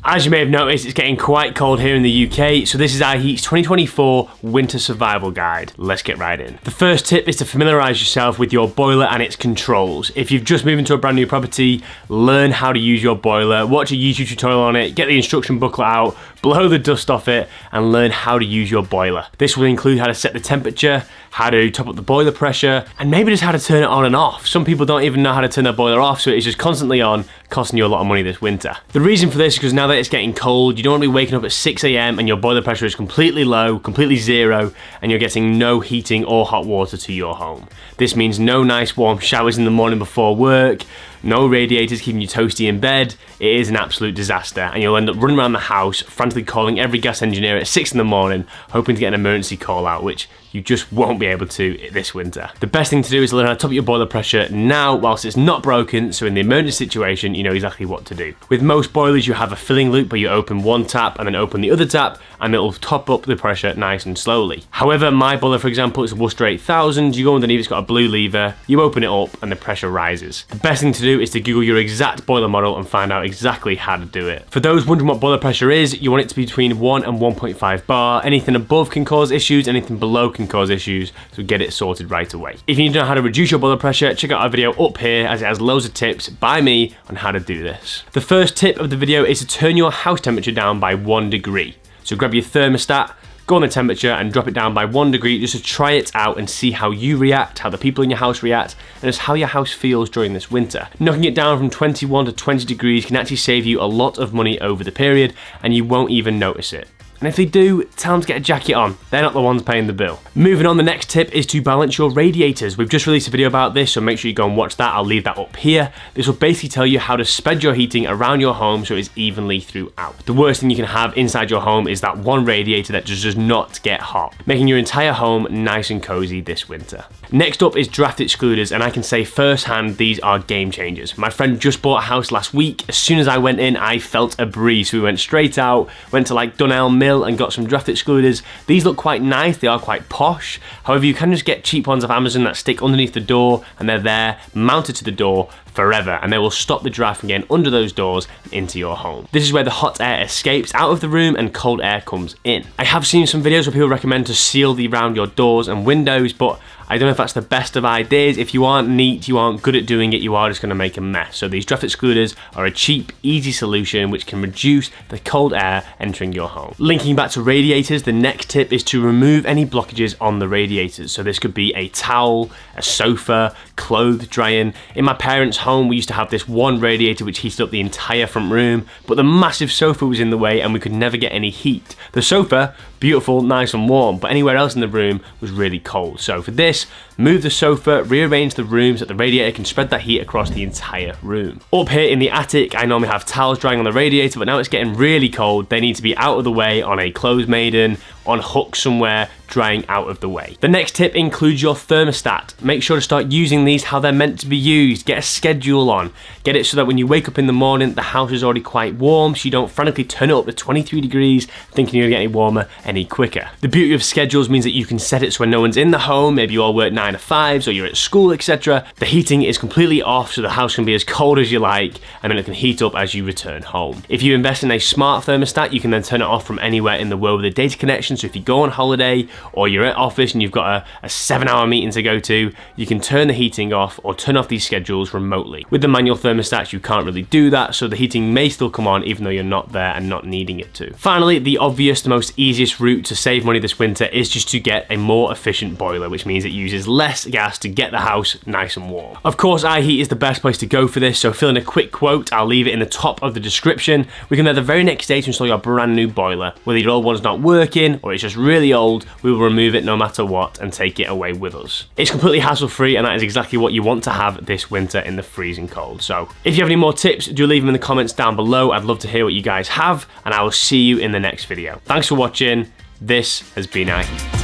As you may have noticed, it's getting quite cold here in the UK, so this is iHeat's 2024 Winter Survival Guide. Let's get right in. The first tip is to familiarise yourself with your boiler and its controls. If you've just moved into a brand new property, learn how to use your boiler, watch a YouTube tutorial on it, get the instruction booklet out, blow the dust off it, and learn how to use your boiler. This will include how to set the temperature, how to top up the boiler pressure, and maybe just how to turn it on and off. Some people don't even know how to turn their boiler off, so it's just constantly on, costing you a lot of money this winter. The reason for this is because now that it's getting cold, you don't want to be waking up at 6 AM and your boiler pressure is completely low, completely zero, and you're getting no heating or hot water to your home. This means no nice warm showers in the morning before work, no radiators keeping you toasty in bed. It is an absolute disaster, and you'll end up running around the house frantically calling every gas engineer at 6 in the morning hoping to get an emergency call out, which you just won't be able to this winter. The best thing to do is learn how to top up your boiler pressure now whilst it's not broken, so in the emergency situation you know exactly what to do. With most boilers you have a filling loop where you open one tap and then open the other tap, and it'll top up the pressure nice and slowly. However, my boiler, for example, is a Worcester 8000. You go underneath, it's got a blue lever, you open it up and the pressure rises. The best thing to do is to Google your exact boiler model and find out exactly how to do it. For those wondering what boiler pressure is, you want it to be between 1 and 1.5 bar. Anything above can cause issues, anything below can cause issues, so get it sorted right away. If you need to know how to reduce your boiler pressure, check out our video up here as it has loads of tips by me on how to do this. The first tip of the video is to turn your house temperature down by 1 degree. So grab your thermostat, go on the temperature and drop it down by 1 degree just to try it out and see how you react, how the people in your house react, and just how your house feels during this winter. Knocking it down from 21 to 20 degrees can actually save you a lot of money over the period, and you won't even notice it. And if they do, tell them to get a jacket on. They're not the ones paying the bill. Moving on, the next tip is to balance your radiators. We've just released a video about this, so make sure you go and watch that. I'll leave that up here. This will basically tell you how to spread your heating around your home so it's evenly throughout. The worst thing you can have inside your home is that one radiator that just does not get hot, making your entire home nice and cozy this winter. Next up is draft excluders, and I can say firsthand these are game changers. My friend just bought a house last week. As soon as I went in, I felt a breeze. So we went straight out, went to like Dunelm Mill and got some draft excluders. These look quite nice, they are quite posh. However, you can just get cheap ones off Amazon that stick underneath the door, and they're there, mounted to the door forever, and they will stop the draft from getting under those doors and into your home. This is where the hot air escapes out of the room and cold air comes in. I have seen some videos where people recommend to seal around your doors and windows, but I don't know if that's the best of ideas. If you aren't neat, you aren't good at doing it, you are just going to make a mess. So these draft excluders are a cheap, easy solution which can reduce the cold air entering your home. Linking back to radiators, the next tip is to remove any blockages on the radiators. So this could be a towel, a sofa, clothes drying. In my parents' home, we used to have this one radiator which heated up the entire front room, but the massive sofa was in the way and we could never get any heat. The sofa, beautiful, nice and warm, but anywhere else in the room was really cold. So for this, move the sofa, rearrange the room so that the radiator can spread that heat across the entire room. Up here in the attic, I normally have towels drying on the radiator, but now it's getting really cold. They need to be out of the way on a clothes maiden, on hooks somewhere, drying out of the way. The next tip includes your thermostat. Make sure to start using these how they're meant to be used. Get a schedule on. Get it so that when you wake up in the morning, the house is already quite warm, so you don't frantically turn it up to 23 degrees thinking you're gonna get any warmer any quicker. The beauty of schedules means that you can set it so when no one's in the home, maybe you all work 9 to 5s or you're at school, etc. The heating is completely off so the house can be as cold as you like, and then it can heat up as you return home. If you invest in a smart thermostat, you can then turn it off from anywhere in the world with a data connection. So if you go on holiday or you're at office and you've got a 7-hour meeting to go to, you can turn the heating off or turn off these schedules remotely. With the manual thermostats, you can't really do that, so the heating may still come on even though you're not there and not needing it to. Finally, the obvious, the most easiest route to save money this winter is just to get a more efficient boiler, which means it uses less gas to get the house nice and warm. Of course, iHeat is the best place to go for this, so fill in a quick quote. I'll leave it in the top of the description. We can there the very next day to install your brand new boiler. Whether your old one's not working or it's just really old, we will remove it no matter what and take it away with us. It's completely hassle-free, and that is exactly what you want to have this winter in the freezing cold. So if you have any more tips, do leave them in the comments down below. I'd love to hear what you guys have, and I will see you in the next video. Thanks for watching. This has been iHeat.